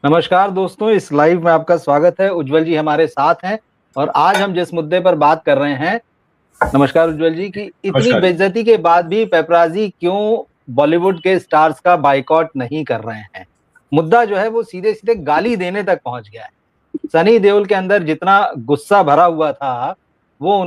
नमस्कार दोस्तों, इस लाइव में आपका स्वागत है। उज्जवल जी हमारे साथ हैं और आज हम जिस मुद्दे पर बात कर रहे हैं, नमस्कार उज्जवल जी, कि इतनी नमस्कार। बेइज्जती के बाद भी पेपराजी क्यों बॉलीवुड के स्टार्स का बायकॉट नहीं कर रहे हैं। मुद्दा जो है वो सीधे-सीधे गाली देने तक पहुंच गया है। सनी देओल के अंदर जितना गुस्सा भरा हुआ था, वो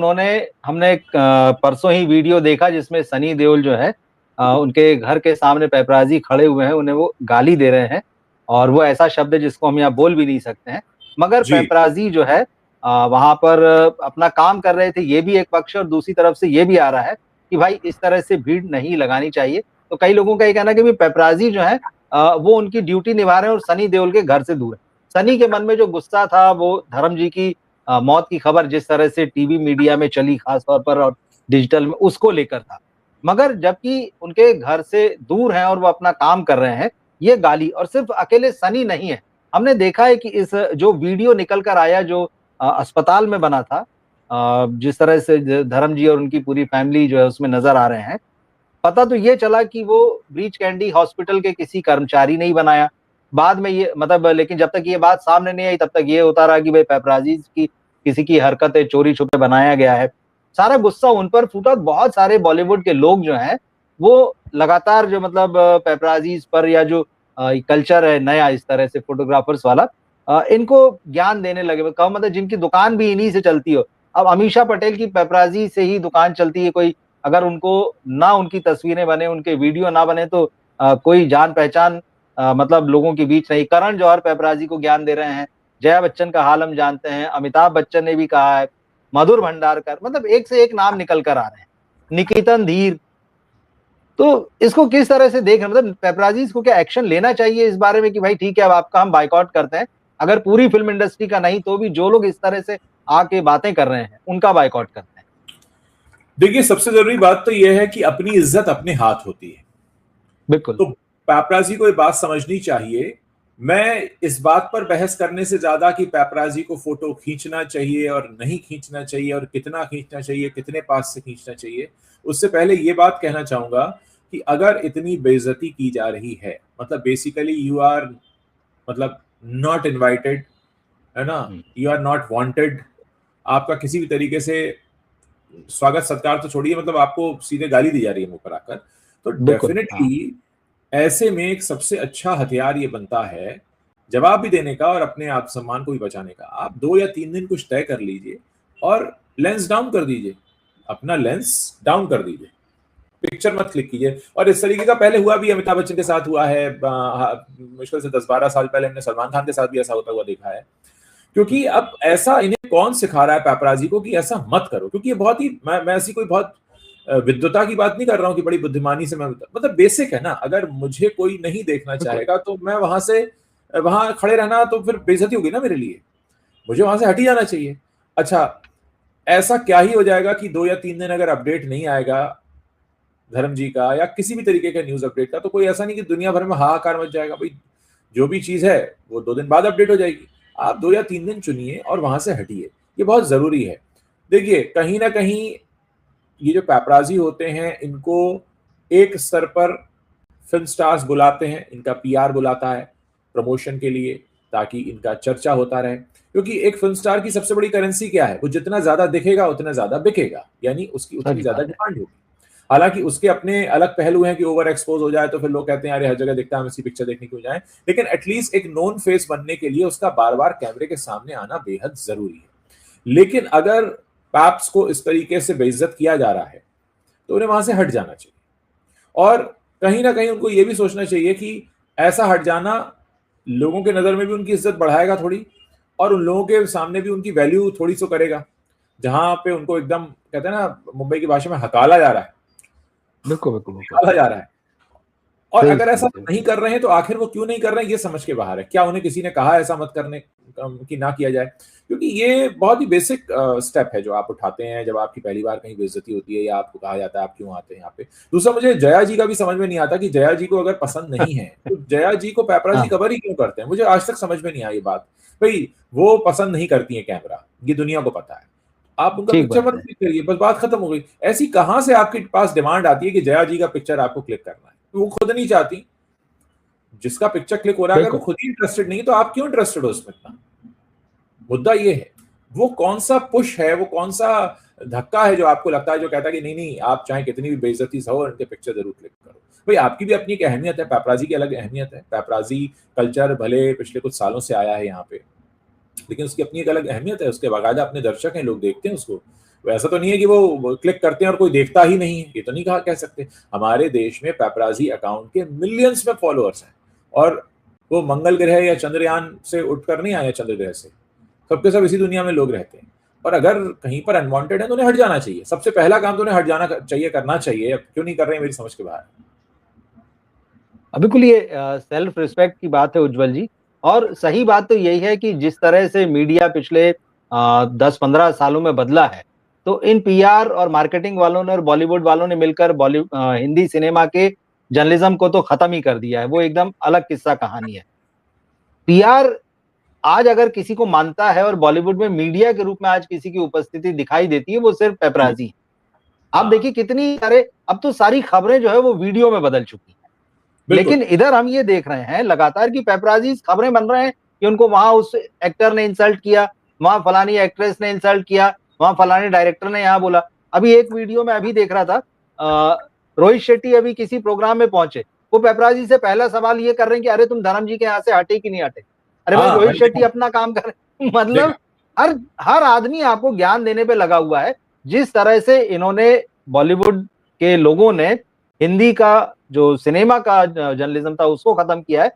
हमने परसों ही वीडियो देखा जिसमें सनी देओल जो है उनके घर के सामने पेपराजी खड़े हुए हैं, उन्हें वो गाली दे रहे हैं और वो ऐसा शब्द है जिसको हम यहाँ बोल भी नहीं सकते हैं। मगर जी, पेपराजी जो है वहाँ पर अपना काम कर रहे थे, ये भी एक पक्ष है और दूसरी तरफ से ये भी आ रहा है कि भाई इस तरह से भीड़ नहीं लगानी चाहिए। तो कई लोगों का ये कहना है कि पेपराजी जो है वो उनकी ड्यूटी निभा रहे हैं और सनी देओल के घर से दूर है। सनी के मन में जो गुस्सा था वो धर्म जी की मौत की खबर जिस तरह से टीवी मीडिया में चली खास तौर पर और डिजिटल में, उसको लेकर था। मगर जबकि उनके घर से दूर हैं और वो अपना काम कर रहे हैं, ये गाली और सिर्फ अकेले सनी नहीं है। हमने देखा है कि इस जो वीडियो निकल कर आया जो अस्पताल में बना था, जिस तरह से धर्म जी और उनकी पूरी फैमिली जो है उसमें नजर आ रहे हैं। पता तो ये चला कि वो ब्रीच कैंडी हॉस्पिटल के किसी कर्मचारी ने ही बनाया। बाद में ये मतलब, लेकिन जब तक ये बात सामने नहीं आई तब तक ये होता रहा कि भाई पेपराजी की किसी की हरकतें चोरी छुपे बनाया गया है। सारा गुस्सा उन पर फूटा। बहुत सारे बॉलीवुड के लोग जो हैं वो लगातार जो मतलब पेपराजीज पर या जो कल्चर है नया इस तरह से फोटोग्राफर्स वाला, इनको ज्ञान देने लगे। कहो मतलब जिनकी दुकान भी इन्हीं से चलती हो। अब अमीषा पटेल की पेपराजी से ही दुकान चलती है। कोई अगर उनको ना उनकी तस्वीरें बने, उनके वीडियो ना बने तो कोई जान पहचान मतलब लोगों के बीच नहीं। करण जौहर पेपराजी को ज्ञान दे रहे हैं। जया बच्चन का हाल हम जानते हैं। अमिताभ बच्चन ने भी कहा है। मधुर भंडारकर, मतलब एक से एक नाम निकल कर आ रहे हैं। निकेतन धीर। तो इसको किस तरह से देख रहे हैं, मतलब पेपराजीज को क्या एक्शन लेना चाहिए इस बारे में कि भाई ठीक है अब आपका हम बाइकआउट करते हैं। अगर पूरी फिल्म इंडस्ट्री का नहीं तो भी जो लोग इस तरह से आके बातें कर रहे हैं उनका बाइकआउट करते हैं। देखिए सबसे जरूरी बात तो यह है कि अपनी इज्जत अपने हाथ होती है। बिल्कुल। तो पैपराजी को ये बात समझनी चाहिए। मैं इस बात पर बहस करने से ज्यादा कि पैपराजी को फोटो खींचना चाहिए और नहीं खींचना चाहिए और कितना खींचना चाहिए, कितने पास से खींचना चाहिए, उससे पहले ये बात कहना चाहूंगा कि अगर इतनी बेइज्जती की जा रही है, मतलब बेसिकली यू आर मतलब नॉट इनवाइटेड, है ना, यू आर नॉट वांटेड, आपका किसी भी तरीके से स्वागत सत्कार तो छोड़िए, मतलब आपको सीधे गाली दी जा रही है मुंह पर आकर, तो डेफिनेटली ऐसे में एक सबसे अच्छा हथियार ये बनता है जवाब भी देने का और अपने आत्मसम्मान को भी बचाने का। आप 2 या 3 दिन कुछ तय कर लीजिए और लेंस डाउन कर दीजिए, अपना लेंस डाउन कर दीजिए, पिक्चर मत क्लिक कीजिए। और इस तरीके का पहले हुआ भी, अमिताभ बच्चन के साथ हुआ है, मुश्किल से 10-12 साल पहले हमने सलमान खान के साथ भी ऐसा होता हुआ देखा है। क्योंकि अब ऐसा इन्हें कौन सिखा रहा है पैपराजी को कि ऐसा मत करो, क्योंकि ये बहुत ही मैं ऐसी कोई बहुत विद्वता की बात नहीं कर रहा हूं कि बड़ी बुद्धिमानी से मैं, मतलब बेसिक है ना। अगर मुझे कोई नहीं देखना चाहेगा तो मैं वहां खड़े रहना तो फिर बेइज्जती होगी ना मेरे लिए, मुझे वहां से हट ही जाना चाहिए। अच्छा, ऐसा क्या ही हो जाएगा कि 2 या 3 दिन अगर अपडेट नहीं आएगा धर्म जी का या किसी भी तरीके का न्यूज अपडेट का, तो कोई ऐसा नहीं कि दुनिया भर में हाहाकार मच जाएगा। भाई जो भी चीज है वो 2 दिन बाद अपडेट हो जाएगी। आप 2 या 3 दिन चुनिए और वहां से हटिए, ये बहुत जरूरी है। देखिए कहीं ना कहीं ये जो पैपराजी होते हैं इनको एक स्तर पर फिल्म स्टार्स बुलाते हैं, इनका पीआर बुलाता है प्रमोशन के लिए, ताकि इनका चर्चा होता रहे। क्योंकि एक फिल्म स्टार की सबसे बड़ी करेंसी क्या है, वो जितना ज्यादा दिखेगा उतना ज्यादा बिकेगा, यानी उसकी उतनी ज्यादा डिमांड होगी। हालांकि उसके अपने अलग पहलू हैं कि ओवर एक्सपोज हो जाए तो फिर लोग कहते हैं अरे हर जगह दिखता है, हम इसी पिक्चर देखने क्यों जाएं। लेकिन एटलीस्ट एक नोन फेस बनने के लिए उसका बार बार कैमरे के सामने आना बेहद जरूरी है। लेकिन अगर पैप्स को इस तरीके से बेइज्जत किया जा रहा है तो उन्हें वहां से हट जाना चाहिए। और कहीं ना कहीं उनको यह भी सोचना चाहिए कि ऐसा हट जाना लोगों के नजर में भी उनकी इज्जत बढ़ाएगा थोड़ी, और उन लोगों के सामने भी उनकी वैल्यू थोड़ी सी करेगा। जहां पे उनको एकदम कहते हैं ना मुंबई की भाषा में हकाला जा रहा है, बिल्कुल बिल्कुल निकाला जा रहा है। और अगर ऐसा नहीं कर रहे हैं तो आखिर वो क्यों नहीं कर रहे हैं, ये समझ के बाहर है। क्या उन्हें किसी ने कहा ऐसा मत करने कि ना किया जाए? क्योंकि ये बहुत ही बेसिक स्टेप है जो आप उठाते हैं जब आपकी पहली बार कहीं बेइज्जती होती है या आपको कहा जाता है आप क्यों आते हैं यहाँ पे। दूसरा, मुझे जया जी का भी समझ में नहीं आता कि जया जी को अगर पसंद नहीं है तो जया जी को पैपराजी कवर ही क्यों करते हैं। मुझे आज तक समझ में नहीं आई बात। भाई वो पसंद नहीं करती है कैमरा, ये दुनिया को पता है, आप उनका पिक्चर मत क्लिक करिए, बस बात खत्म हो गई। ऐसी कहां से आपके पास डिमांड आती है कि जया जी का पिक्चर आपको क्लिक करना है? वो खुद नहीं चाहती। जिसका पिक्चर क्लिक हो रहा है अगर वो खुद ही इंटरेस्टेड नहीं तो आप क्यों इंटरेस्टेड हो उसमें इतना? मुद्दा ये है, वो कौन सा पुश है, वो कौन सा धक्का है जो आपको लगता है, जो कहता है कि नहीं नहीं आप चाहे कितनी भी बेइज्जती हो उनके पिक्चर जरूर क्लिक करो। भाई आपकी भी अपनी एक अहमियत है, पेपराजी की अलग अहमियत है। पेपराजी कल्चर भले पिछले कुछ सालों से आया है यहाँ पे, लेकिन उसकी अपनी एक अलग अहमियत है, उसके बाकायदा अपने दर्शक हैं, लोग देखते हैं उसको। वैसा तो नहीं है कि वो क्लिक करते हैं और कोई देखता ही नहीं है, ये तो नहीं कह सकते। हमारे देश में पेपराजी अकाउंट के मिलियंस में फॉलोअर्स हैं, और वो मंगल ग्रह या चंद्रयान से उठकर नहीं आए, चंद्र ग्रह से, सबके सब इसी दुनिया में लोग रहते हैं। और अगर कहीं पर अनवांटेड है तो उन्हें हट जाना चाहिए। सबसे पहला काम तो उन्हें हट जाना चाहिए, करना चाहिए। अब क्यों नहीं कर रहे हैं मेरी समझ के बाहर। बिल्कुल ये सेल्फ रिस्पेक्ट की बात है उज्जवल जी, और सही बात तो यही है कि जिस तरह से मीडिया पिछले 10-15 सालों में बदला है, तो इन पीआर और मार्केटिंग वालों ने और बॉलीवुड वालों ने मिलकर हिंदी सिनेमा के जर्नलिज्म को तो खत्म ही कर दिया है। वो एकदम अलग किस्सा कहानी है। पीआर आज अगर किसी को मानता है और बॉलीवुड में मीडिया के रूप में आज किसी की उपस्थिति दिखाई देती है, वो सिर्फ पेपराजी है। आप देखिए कितनी सारे, अब तो सारी खबरें जो है वो वीडियो में बदल चुकी है। लेकिन इधर हम ये देख रहे हैं लगातार कि पेपराजी खबरें बन रहे हैं कि उनको वहां उस एक्टर ने इंसल्ट किया, वहां फलानी एक्ट्रेस ने इंसल्ट किया, वहां फलाने डायरेक्टर ने यहाँ बोला। अभी एक वीडियो में अभी देख रहा था, रोहित शेट्टी अभी किसी प्रोग्राम में पहुंचे, वो पेपराजी से पहला सवाल ये कर रहे हैं कि अरे तुम धर्म जी के यहाँ से हटे कि नहीं हटे। अरे भाई रोहित शेट्टी अपना काम कर मतलब हर आदमी आपको ज्ञान देने पे लगा हुआ है। जिस तरह से इन्होंने बॉलीवुड के लोगों ने हिंदी का जो सिनेमा का जर्नलिज्म था उसको खत्म किया है,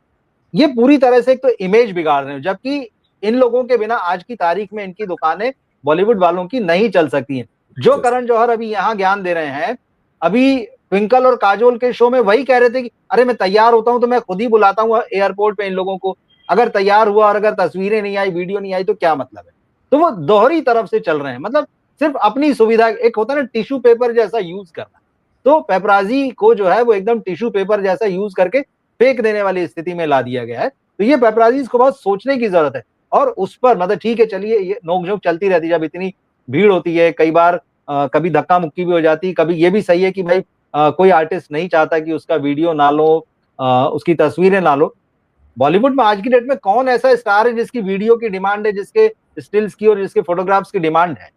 ये पूरी तरह से एक तो इमेज बिगाड़ रहे हैं। जबकि इन लोगों के बिना आज की तारीख में इनकी दुकानें बॉलीवुड वालों की नहीं चल सकती हैं। जो करण जौहर अभी यहाँ ज्ञान दे रहे हैं, अभी ट्विंकल और काजोल के शो में वही कह रहे थे कि अरे मैं तैयार होता हूं तो मैं खुद ही बुलाता हूं एयरपोर्ट पे इन लोगों को, अगर तैयार हुआ और अगर तस्वीरें नहीं आई, वीडियो नहीं आई तो क्या मतलब है। तो वो दोहरी तरफ से चल रहे हैं, मतलब सिर्फ अपनी सुविधा, एक होता है ना टिश्यू पेपर जैसा यूज करना, तो पेपराजी को जो है वो एकदम टिश्यू पेपर जैसा यूज करके फेंक देने वाली स्थिति में ला दिया गया है। तो ये पेपराजी को बहुत सोचने की जरूरत है। और उस पर मतलब ठीक है, चलिए ये नोकझोंक चलती रहती है, जब इतनी भीड़ होती है कई बार कभी धक्का मुक्की भी हो जाती है, कभी ये भी सही है कि भाई कोई आर्टिस्ट नहीं चाहता कि उसका वीडियो ना लो, उसकी तस्वीरें ना लो। बॉलीवुड में आज की डेट में कौन ऐसा स्टार है जिसकी वीडियो की डिमांड है, जिसके स्टिल्स की और जिसके फोटोग्राफ्स की डिमांड है?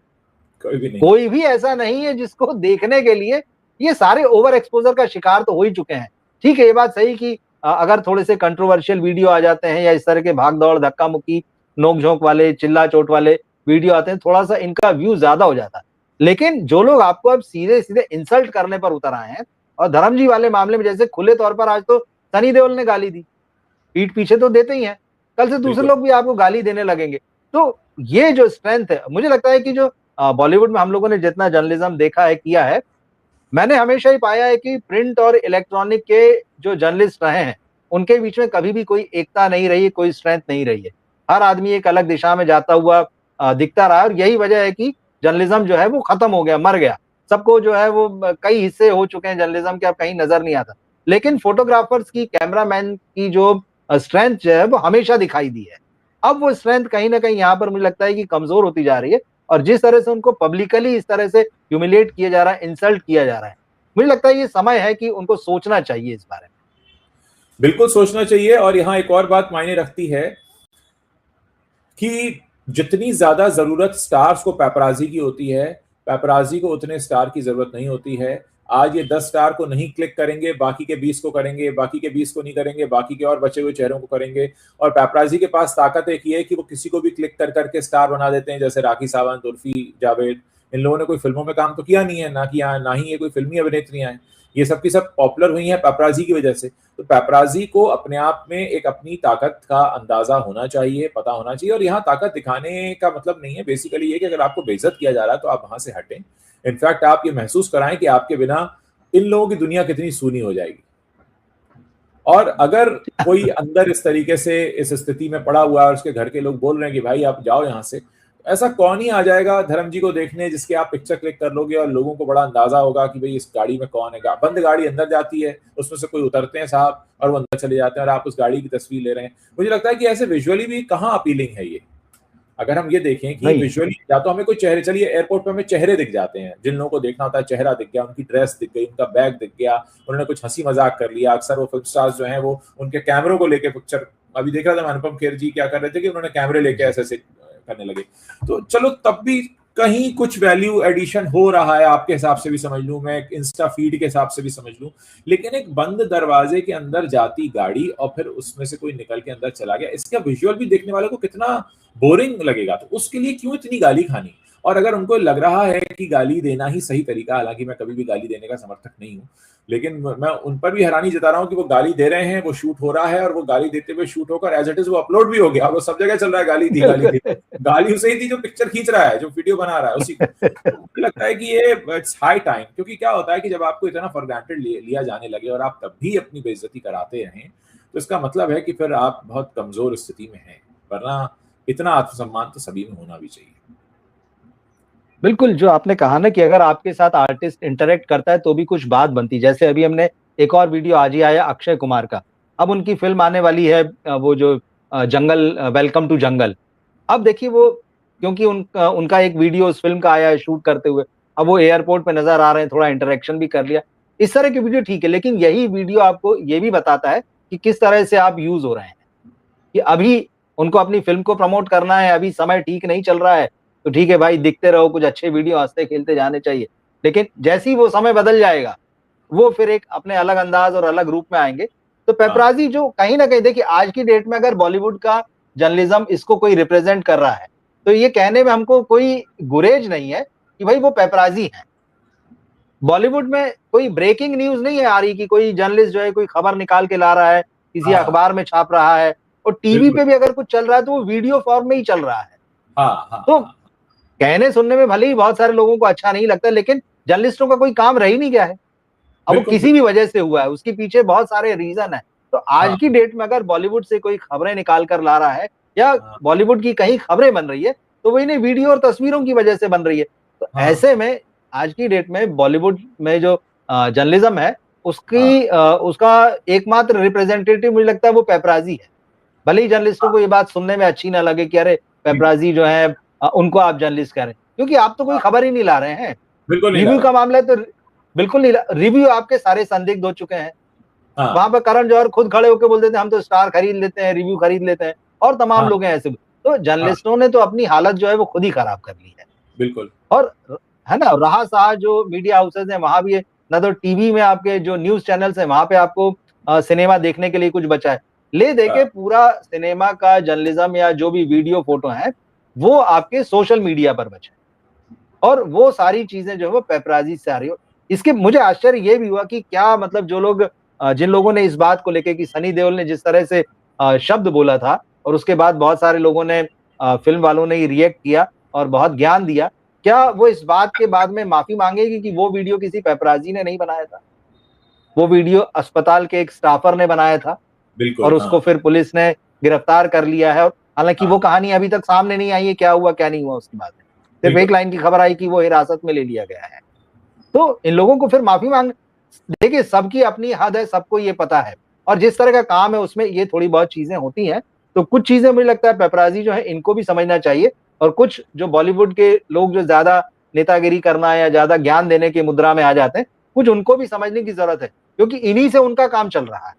कोई भी ऐसा नहीं है जिसको देखने के लिए। ये सारे ओवर एक्सपोजर का शिकार तो हो ही चुके हैं। ठीक है, ये बात सही कि अगर थोड़े से कंट्रोवर्शियल वीडियो आ जाते हैं या इस तरह के भाग दौड़ धक्का मुक्की नोक-झोंक वाले चिल्ला चोट वाले वीडियो आते हैं, थोड़ा सा इनका व्यू ज्यादा हो जाता है। लेकिन जो लोग आपको अब सीधे सीधे इंसल्ट करने पर उतर आए हैं, और धर्मजी वाले मामले में जैसे खुले तौर पर आज तो सनी देओल ने गाली दी, पीठ पीछे तो देते ही हैं, कल से दूसरे लोग भी आपको गाली देने लगेंगे। तो ये जो स्ट्रेंथ है, मुझे लगता है कि जो बॉलीवुड में हम लोगों ने जितना जर्नलिज्म देखा है किया है, मैंने हमेशा ही पाया है कि प्रिंट और इलेक्ट्रॉनिक के जो जर्नलिस्ट रहे हैं उनके बीच में कभी भी कोई एकता नहीं रही, कोई स्ट्रेंथ नहीं रही है। हर आदमी एक अलग दिशा में जाता हुआ दिखता रहा, और यही वजह है कि जर्नलिज्म जो है वो खत्म हो गया, मर गया। सबको जो है वो कई हिस्से हो चुके हैं जर्नलिज्म के, अब कहीं नजर नहीं आता। लेकिन फोटोग्राफर्स की, कैमरामैन की जो स्ट्रेंथ जो है वो हमेशा दिखाई दी है। अब वो स्ट्रेंथ कहीं ना कहीं यहाँ पर मुझे लगता है कि कमजोर होती जा रही है, और जिस तरह से उनको पब्लिकली इस तरह से ह्यूमिलिएट किया जा रहा है, इंसल्ट किया जा रहा है, मुझे लगता है ये समय है कि उनको सोचना चाहिए इस बारे में। बिल्कुल सोचना चाहिए। और यहाँ एक और बात मायने रखती है कि जितनी ज्यादा जरूरत स्टार्स को पेपराजी की होती है, पेपराजी को उतने स्टार की जरूरत नहीं होती है। आज ये 10 स्टार को नहीं क्लिक करेंगे, बाकी के 20 को करेंगे, बाकी के 20 को नहीं करेंगे, बाकी के और बचे हुए चेहरों को करेंगे। और पेपराजी के पास ताकत एक ये है कि वो किसी को भी क्लिक कर करके स्टार बना देते हैं, जैसे राखी सावंत, उर्फी जावेद। इन लोगों ने कोई फिल्मों में काम तो किया नहीं है, ना ही ये कोई फिल्मी अभिनेत्रियां हैं। ये सब की सब पॉपुलर हुई हैं पेपराजी की वजह से। तो पेपराजी को अपने आप में एक अपनी ताकत का अंदाजा होना चाहिए, पता होना चाहिए। और यहाँ ताकत दिखाने का मतलब नहीं है, बेसिकली ये कि अगर आपको बेइज्जत किया जा रहा है तो आप वहां से हटें। इनफैक्ट आप ये महसूस कराएं कि आपके बिना इन लोगों की दुनिया कितनी सूनी हो जाएगी। और अगर कोई अंदर इस तरीके से इस स्थिति में पड़ा हुआ है और उसके घर के लोग बोल रहे हैं कि भाई आप जाओ यहाँ से, ऐसा कौन ही आ जाएगा धर्म जी को देखने जिसके आप पिक्चर क्लिक कर लोगे और लोगों को बड़ा अंदाजा होगा कि भाई इस गाड़ी में कौन है। बंद गाड़ी अंदर जाती है, उसमें से कोई उतरते हैं साहब और वो अंदर चले जाते हैं और आप उस गाड़ी की तस्वीर ले रहे हैं। मुझे लगता है कि ऐसे विजुअली भी कहाँ अपीलिंग है ये। अगर हम ये देखें कि विजुअली या तो हमें कोई चेहरे, चलिए एयरपोर्ट पे हमें चेहरे दिख जाते हैं, जिन लोगों को देखना होता है चेहरा दिख गया, उनकी ड्रेस दिख गई, उनका बैग दिख गया, उन्होंने कुछ हंसी मजाक कर लिया। अक्सर वो फिल्म स्टार्स जो हैं वो उनके कैमरों को लेके पिक्चर, अभी देख रहा था मैं अनुपम खेर जी क्या कर रहे थे कि उन्होंने कैमरे लेके ऐसे ऐसे करने लगे। तो चलो तब भी कहीं कुछ वैल्यू एडिशन हो रहा है, आपके हिसाब से भी समझ लूं, मैं इंस्टा फीड के हिसाब से भी समझ लूं, लेकिन एक बंद दरवाजे के अंदर जाती गाड़ी और फिर उसमें से कोई निकल के अंदर चला गया, इसका विजुअल भी देखने वाले को कितना बोरिंग लगेगा। तो उसके लिए क्यों इतनी गाली खानी? और अगर उनको लग रहा है कि गाली देना ही सही तरीका, हालांकि मैं कभी भी गाली देने का समर्थक नहीं हूं, लेकिन मैं उन पर भी हैरानी जता रहा हूं कि वो गाली दे रहे हैं, वो शूट हो रहा है और वो गाली देते हुए शूट होकर एज इट इज वो अपलोड भी हो गया, वो सब जगह चल रहा है गाली दी गाली दी। गाली उसे ही थी जो पिक्चर खींच रहा है, जो वीडियो बना रहा है उसी को। तो मुझे लगता है कि ये इट्स हाई टाइम, क्योंकि क्या होता है कि जब आपको इतना फॉर ग्रांटेड लिया जाने लगे और आप तब भी अपनी बेइज्जती कराते रहें, तो इसका मतलब है कि फिर आप बहुत कमजोर स्थिति में हैं, वरना इतना आत्मसम्मान तो सभी में होना भी चाहिए। बिल्कुल, जो आपने कहा ना कि अगर आपके साथ आर्टिस्ट इंटरेक्ट करता है तो भी कुछ बात बनती, जैसे अभी हमने एक और वीडियो आज ही आया अक्षय कुमार का, अब उनकी फिल्म आने वाली है वो जो जंगल, वेलकम टू जंगल। अब देखिए वो, क्योंकि उनका एक वीडियो उस फिल्म का आया है शूट करते हुए, अब वो एयरपोर्ट पे नजर आ रहे हैं, थोड़ा इंटरेक्शन भी कर लिया, इस तरह की वीडियो ठीक है, लेकिन यही वीडियो आपको ये भी बताता है कि किस तरह से आप यूज हो रहे हैं, कि अभी उनको अपनी फिल्म को प्रमोट करना है, अभी समय ठीक नहीं चल रहा है, तो ठीक है भाई, दिखते रहो, कुछ अच्छे वीडियो हंसते खेलते जाने चाहिए, लेकिन जैसे ही वो समय बदल जाएगा, वो फिर एक अपने अलग अंदाज और अलग रूप में आएंगे। तो पेपराजी जो कहीं ना कहीं, देखिए आज की डेट में अगर बॉलीवुड का जर्नलिज्म इसको कोई रिप्रेजेंट कर रहा है, तो ये कहने में हमको कोई गुरेज नहीं है कि भाई वो पेपराजी है। बॉलीवुड में कोई ब्रेकिंग न्यूज नहीं है आ रही कि कोई जर्नलिस्ट जो है कोई खबर निकाल के ला रहा है, किसी अखबार में छाप रहा है, और टीवी पे भी अगर कुछ चल रहा है तो वो वीडियो फॉर्म में ही चल रहा है। तो कहने सुनने में भले ही बहुत सारे लोगों को अच्छा नहीं लगता, लेकिन जर्नलिस्टों का कोई काम रह ही नहीं गया है। अब वो किसी भी वजह से हुआ है, उसके पीछे बहुत सारे रीजन है। तो आज की डेट में अगर बॉलीवुड से कोई खबरें निकाल कर ला रहा है या बॉलीवुड की कहीं खबरें बन रही है, तो वो इन्हें वीडियो और तस्वीरों की वजह से बन रही है। तो ऐसे में आज की डेट में बॉलीवुड में जो जर्नलिज्म है उसका एकमात्र रिप्रेजेंटेटिव मुझे लगता है वो पेपराजी है। भले ही जर्नलिस्टों को ये बात सुनने में अच्छी ना लगे कि अरे पेपराजी जो है उनको आप जर्नलिस्ट कह रहे हैं, क्योंकि आप तो कोई खबर ही नहीं ला रहे हैं। रिव्यू का मामला है तो बिल्कुल नहीं, रिव्यू आपके सारे संदिग्ध हो चुके हैं। वहां पर करण जौहर खुद खड़े होकर बोल देते हैं हम तो स्टार खरीद लेते हैं, रिव्यू खरीद लेते हैं, और तमाम लोग हैं ऐसे। तो जर्नलिस्टों ने तो अपनी हालत जो है वो खुद ही खराब कर ली है। बिल्कुल। और है ना, रहा सहा जो मीडिया हाउसेज है वहां भी ना, तो टीवी में आपके जो न्यूज चैनल्स है वहां पे आपको सिनेमा देखने के लिए कुछ बचा है, ले देके पूरा सिनेमा का जर्नलिज्म या जो भी वीडियो फोटो है वो आपके सोशल मीडिया पर बचे, और वो सारी चीजें जो है वो पेपराजी से आ रही हो। इसके मुझे आश्चर्य ये भी हुआ कि क्या मतलब जो लोग जिन लोगों ने इस बात को लेके कि सनी देओल ने जिस तरह से शब्द बोला था, और उसके बाद बहुत सारे लोगों ने फिल्म वालों ने रिएक्ट किया और बहुत ज्ञान दिया, क्या वो इस बात के बाद में माफी मांगेगी कि वो वीडियो किसी पेपराजी ने नहीं बनाया था, वो वीडियो अस्पताल के एक स्टाफर ने बनाया था, और उसको फिर पुलिस ने गिरफ्तार कर लिया है। और हालांकि वो कहानी अभी तक सामने नहीं आई है, क्या हुआ क्या नहीं हुआ उसके बाद में, सिर्फ एक लाइन की खबर आई कि वो हिरासत में ले लिया गया है। तो इन लोगों को फिर माफी मांग, देखिए सबकी अपनी हद है, सबको ये पता है, और जिस तरह का काम है उसमें ये थोड़ी बहुत चीजें होती हैं। तो कुछ चीजें मुझे लगता है पेपराजी जो है इनको भी समझना चाहिए, और कुछ जो बॉलीवुड के लोग जो ज्यादा नेतागिरी करना या ज्यादा ज्ञान देने की मुद्रा में आ जाते हैं, कुछ उनको भी समझने की जरूरत है, क्योंकि इन्हीं से उनका काम चल रहा है।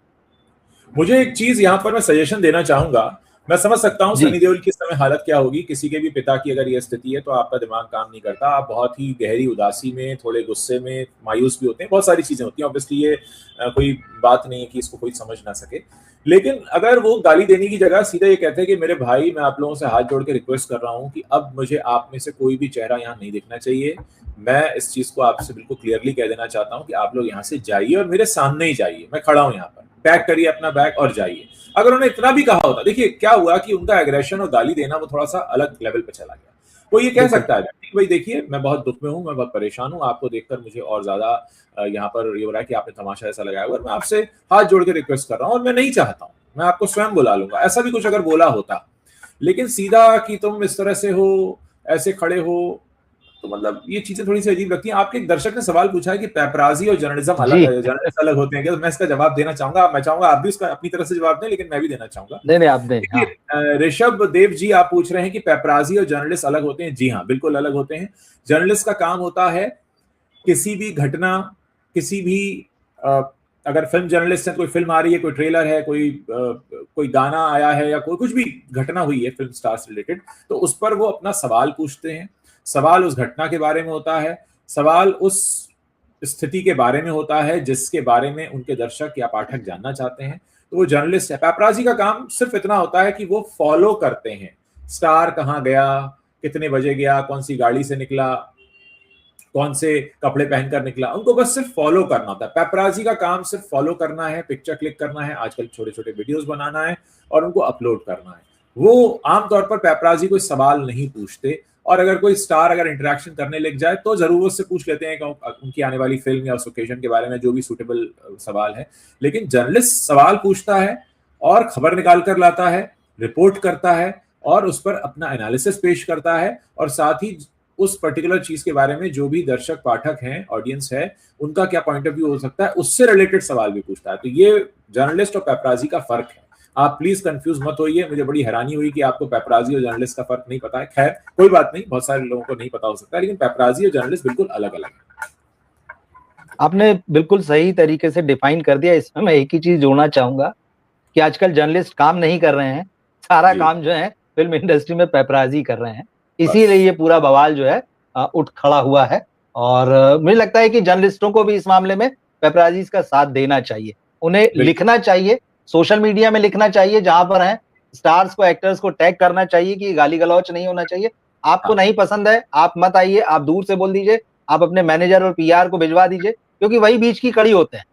मुझे एक चीज यहाँ पर मैं सजेशन देना चाहूंगा, मैं समझ सकता हूँ सनी देओल की इस समय हालत क्या होगी, किसी के भी पिता की अगर ये स्थिति है तो आपका दिमाग काम नहीं करता, आप बहुत ही गहरी उदासी में, थोड़े गुस्से में, मायूस भी होते हैं, बहुत सारी चीजें होती हैं। ऑब्वियसली ये कोई बात नहीं है कि इसको कोई समझ ना सके, लेकिन अगर वो गाली देने की जगह सीधा ये कहते हैं कि मेरे भाई मैं आप लोगों से हाथ जोड़ के रिक्वेस्ट कर रहा हूँ कि अब मुझे आप में से कोई भी चेहरा यहाँ नहीं दिखना चाहिए, मैं इस चीज को आपसे बिल्कुल क्लियरली कह देना चाहता हूँ कि आप लोग यहाँ से जाइए और मेरे सामने ही जाइए, मैं खड़ा हूँ यहाँ पर, पैक करिए अपना बैग और जाइए। अगर उन्होंने इतना भी कहा होता, देखिए क्या हुआ कि उनका एग्रेशन और गाली देना वो थोड़ा सा अलग लेवल पे चला गया। वो ये कह सकता है कि भाई देखिए मैं बहुत दुख में हूँ, मैं बहुत परेशान हूँ, आपको देखकर मुझे और ज्यादा यहाँ पर ये हो रहा है कि आपने तमाशा ऐसा लगाया हुआ, मैं आपसे हाथ जोड़ के रिक्वेस्ट कर रहा हूँ और मैं नहीं चाहता हूँ, मैं आपको स्वयं बुला लूंगा, ऐसा भी कुछ अगर बोला होता। लेकिन सीधा कि तुम इस तरह से हो, ऐसे खड़े हो, तो मतलब ये चीजें थोड़ी सी अजीब लगती हैं। आपके एक दर्शक ने सवाल पूछा है कि पेपराजी और जर्नलिज्म जी। जर्नलिस्ट अलग होते हैं क्या? तो मैं इसका जवाब देना चाहूंगा, मैं चाहूंगा आप भी उसका अपनी तरफ से जवाब दें, लेकिन मैं भी देना चाहूंगा। नहीं नहीं, आप दें। हाँ। देखिए, ऋषभ देव जी आप पूछ रहे हैं कि पेपराजी और जर्नलिस्ट अलग होते हैं। जी हाँ, बिल्कुल अलग होते हैं। जर्नलिस्ट का काम होता है किसी भी घटना, किसी भी अगर फिल्म जर्नलिस्ट है, कोई फिल्म आ रही है, कोई ट्रेलर है, कोई गाना आया है, या कोई कुछ भी घटना हुई है फिल्म स्टार से रिलेटेड, तो उस पर वो अपना सवाल पूछते हैं। सवाल उस घटना के बारे में होता है, सवाल उस स्थिति के बारे में होता है जिसके बारे में उनके दर्शक या पाठक जानना चाहते हैं। तो वो जर्नलिस्ट है। पेपराजी का काम सिर्फ इतना होता है कि वो फॉलो करते हैं, स्टार कहाँ गया, कितने बजे गया, कौन सी गाड़ी से निकला, कौन से कपड़े पहनकर निकला, उनको बस सिर्फ फॉलो करना होता है। पेपराजी का काम सिर्फ फॉलो करना है, पिक्चर क्लिक करना है, आजकल छोटे छोटे वीडियोस बनाना है और उनको अपलोड करना है। वो आमतौर पर पेपराजी कोई सवाल नहीं पूछते, और अगर कोई स्टार अगर इंटरेक्शन करने लग जाए तो जरूर उससे पूछ लेते हैं उनकी आने वाली फिल्म या उस ओकेजन के बारे में, जो भी सूटेबल सवाल है। लेकिन जर्नलिस्ट सवाल पूछता है और खबर निकाल कर लाता है, रिपोर्ट करता है और उस पर अपना एनालिसिस पेश करता है, और साथ ही उस पर्टिकुलर चीज के बारे में जो भी दर्शक पाठक हैं, ऑडियंस है, उनका क्या पॉइंट ऑफ व्यू हो सकता है, उससे रिलेटेड सवाल भी पूछता है। तो ये जर्नलिस्ट और पेपराजी का फर्क है। आप प्लीज कंफ्यूज मत होइए। मुझे बड़ी हैरानी हुई कि आपको पेपराजी और जर्नलिस्ट का फर्क नहीं पता है। खैर कोई बात नहीं, बहुत सारे लोगों को नहीं पता हो सकता है, लेकिन पेपराजी और जर्नलिस्ट बिल्कुल अलग अलग है। आपने बिल्कुल सही तरीके से डिफाइन कर दिया। इसमें मैं एक ही चीज जोड़ना चाहूंगा कि आजकल जर्नलिस्ट काम नहीं कर रहे हैं, सारा काम जो है फिल्म इंडस्ट्री में पेपराजी कर रहे हैं। इसीलिए ये पूरा बवाल जो है उठ खड़ा हुआ है। और मुझे लगता है कि जर्नलिस्टों को भी इस मामले में पेपराजी का साथ देना चाहिए, उन्हें लिखना चाहिए, सोशल मीडिया में लिखना चाहिए जहां पर है, स्टार्स को, एक्टर्स को टैग करना चाहिए कि गाली गलौच नहीं होना चाहिए। आपको नहीं पसंद है, आप मत आइए, आप दूर से बोल दीजिए, आप अपने मैनेजर और पीआर को भिजवा दीजिए, क्योंकि वही बीच की कड़ी होते हैं।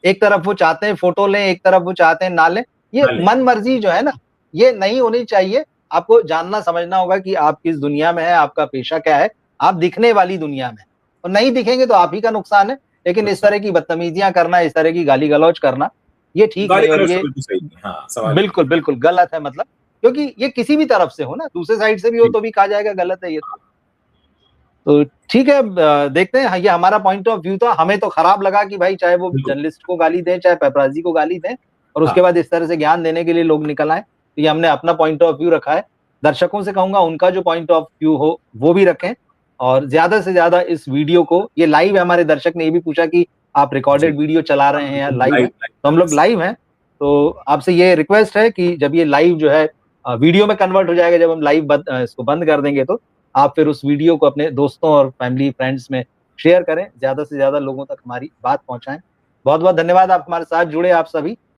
एक तरफ वो चाहते हैं फोटो लें, एक तरफ वो चाहते हैं ना लें। ये मन मर्जी जो है ना, ये नहीं होनी चाहिए। आपको जानना समझना होगा कि आप किस दुनिया में है, आपका पेशा क्या है, आप दिखने वाली दुनिया में, और नहीं दिखेंगे तो आप ही का नुकसान है। लेकिन इस तरह की बदतमीजियां करना, इस तरह की गाली गलौज करना, ये ठीक नहीं। और ये बिल्कुल बिल्कुल गलत है, मतलब क्योंकि ये किसी भी तरफ से हो ना, दूसरे साइड से भी हो तो भी कहा जाएगा गलत है ये। तो ठीक है, देखते हैं। ये हमारा पॉइंट ऑफ व्यू था। हमें तो खराब लगा कि भाई चाहे वो जर्नलिस्ट को गाली दें, चाहे पेपराजी को गाली दें, और उसके बाद इस तरह से ज्ञान देने के लिए लोग निकल आए। तो ये हमने अपना पॉइंट ऑफ व्यू रखा है। दर्शकों से कहूंगा उनका जो पॉइंट ऑफ व्यू हो वो भी रखें, और ज्यादा से ज्यादा इस वीडियो को, ये लाइव है, हमारे दर्शक ने ये भी पूछा कि आप रिकॉर्डेड वीडियो चला रहे हैं या लाइव है, तो हम लोग लाइव हैं। तो आपसे ये रिक्वेस्ट है कि जब ये लाइव जो है वीडियो में कन्वर्ट हो जाएगा, जब हम लाइव इसको बंद कर देंगे, तो आप फिर उस वीडियो को अपने दोस्तों और फैमिली फ्रेंड्स में शेयर करें, ज्यादा से ज्यादा लोगों तक हमारी बात पहुंचाएं। बहुत बहुत धन्यवाद, आप हमारे साथ जुड़े आप सभी।